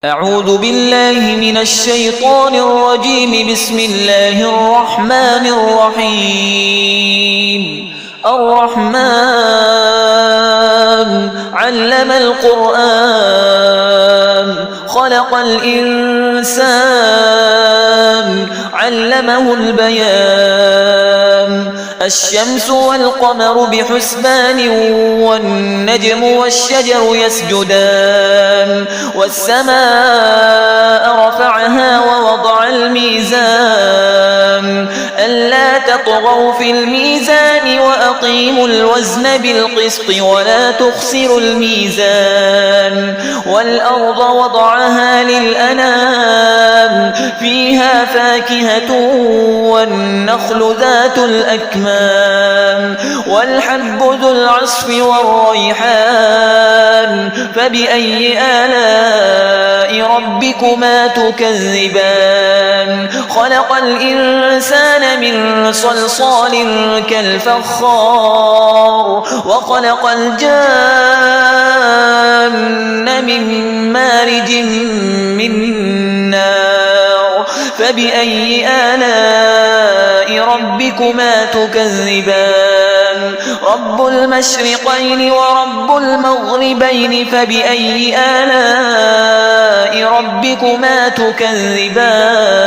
أعوذ بالله من الشيطان الرجيم. بسم الله الرحمن الرحيم. الرحمن علم القرآن خلق الإنسان علمه البيان. الشمس والقمر بحسبان والنجم والشجر يسجدان. والسماء رفعها ووضع الميزان ألا تطغوا في الميزان وأقيموا الوزن بالقسط ولا تخسروا الميزان. والأرض وضعها للأنام فيها فاكهة والنخل ذات الأكمام والحب ذو العصف والريحان. فبأي آلاء ربكما تكذبان؟ خلق الإنسان من صلصال كالفخار وخلق الجان من مارج من نار. فبأي آلاء ربكما تكذبان؟ رب المشرقين ورب المغربين. فبأي آلاء ربكما تكذبان؟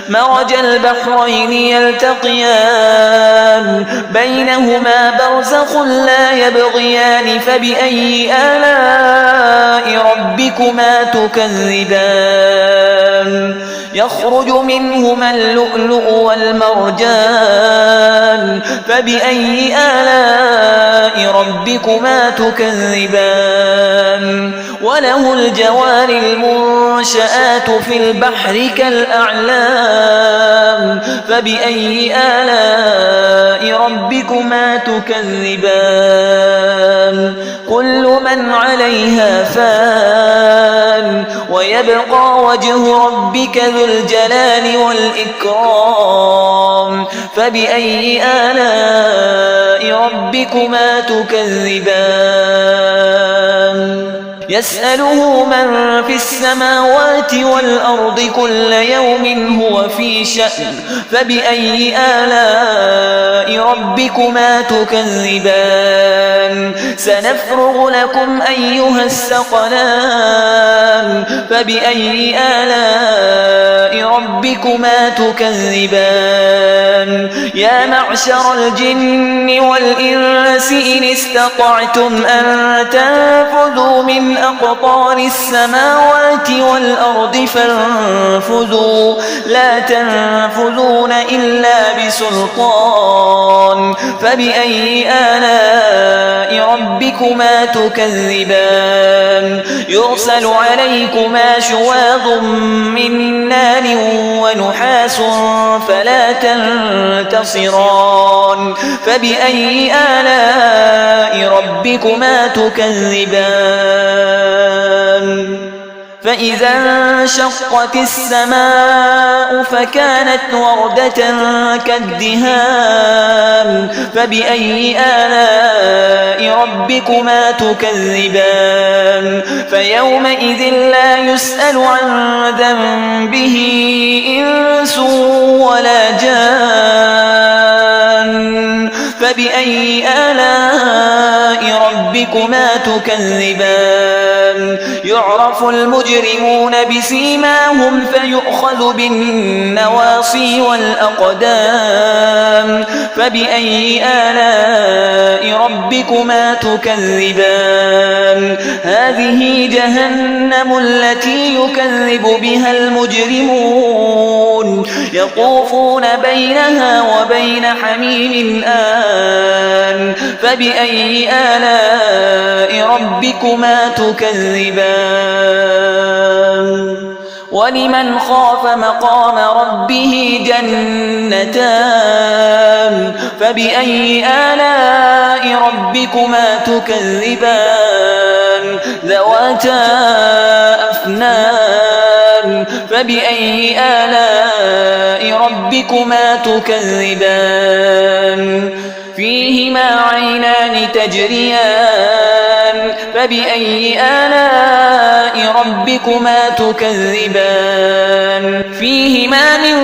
مرج البحرين يلتقيان بينهما برزخ لا يبغيان. فبأي آلاء ربكما تكذبان؟ يخرج منهما اللؤلؤ والمرجان. فبأي آلاء ربكما تكذبان؟ وله الجوار المنشآت في البحر كالأعلام. فبأي آلاء ربكما تكذبان؟ كل من عليها فان ويبقى وجه ربك ذو الجلال والإكرام. فبأي آلاء ربكما تكذبان؟ يسأله من في السماوات والأرض كل يوم هو في شأن. فبأي آلاء ربكما تكذبان؟ سنفرغ لكم أيها الثقلان. فبأي آلاء ربكما تكذبان؟ يا معشر الجن والإنس إن استطعتم أن تنفذوا من أقطار السماوات والأرض فانفذوا لا تنفذون إلا بسلطان. فبأي آلاء ربكما تكذبان؟ يرسل عليكما شواظ من نار ونحاس فلا تنتصران. فبأي آلاء ربكما تكذبان؟ فإذا انشقت السماء فكانت وردة كالدهان. فبأي آلاء ربكما تكذبان؟ فيومئذ لا يسأل عن ذنبه إنس ولا جان. فبأي آلاء ربكما تكذبان؟ يعرف المجرمون بسيماهم فيؤخذ بالنواصي والأقدام. فبأي آلاء ربكما تكذبان؟ هذه جهنم التي يكذب بها المجرمون يطوفون بينها وبين حميم آن. فبأي آلاء ربكما تكذبان؟ ولمن خاف مقام ربه جنتان. فبأي آلاء ربكما تكذبان؟ ذواتا أفنان. فبأي آلاء ربكما تكذبان؟ فيهما عينان تجريان فبأي آلاء ربكما تكذبان فيهما من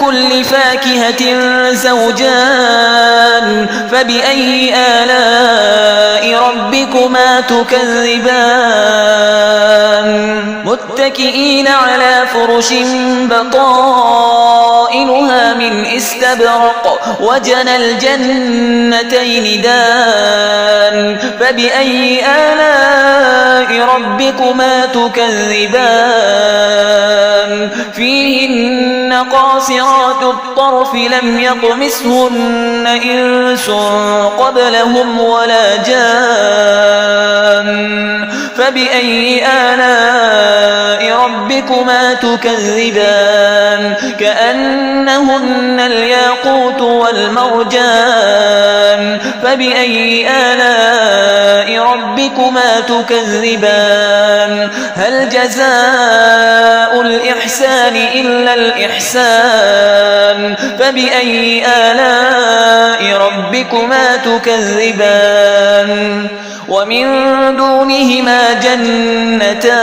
كل فاكهة زوجان فبأي آلاء ربكما تكذبان متكئين على فرش بطائنها من استبرق وجنى الجنتين دان فبأي آلاء ربكما تكذبان فيهن قاصرات الطرف لم يطمثهن إنس قبلهم ولا جان فبأي آلاء ربكما تكذبان كأنهن الياقوت والمرجان فبأي آلاء ربكما تكذبان هل جزاء الإحسان إلا الإحسان فبأي آلاء ربكما تكذبان ومن دونهما جنتان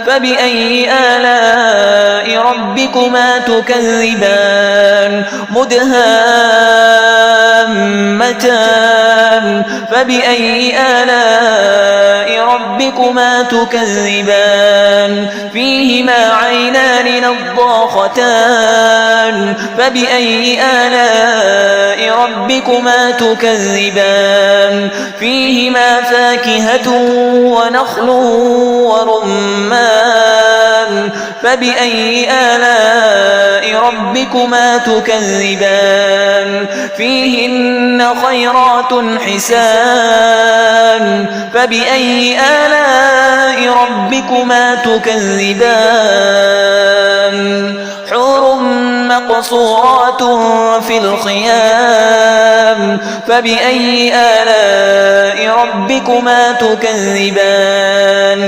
فبأي آلاء ربكما تكذبان مدهامتان فبأي آلاء ربكما تكذبان فيهما عينان نضاختان فبأي آلاء ربكما تكذبان فيهما فاكهة ونخل ورمان فبأي آلاء ربكما تكذبان فيهن خيرات حسان فبأي آلاء ربكما تكذبان حور مقصورات في الخيام فبأي آلاء ربكما تكذبان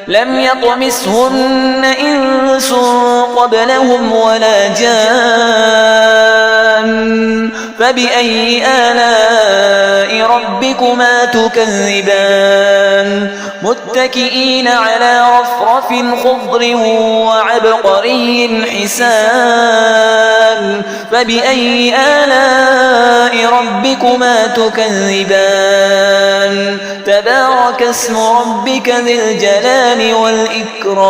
لم يطمثهن إنس قبلهم ولا جان فبأي آلاء ربكما تكذبان متكئين على رفرف خضر وعبقري حسان فبأي آلاء ربكما تكذبان تبارك اسم ربك ذي الجلال والإكرام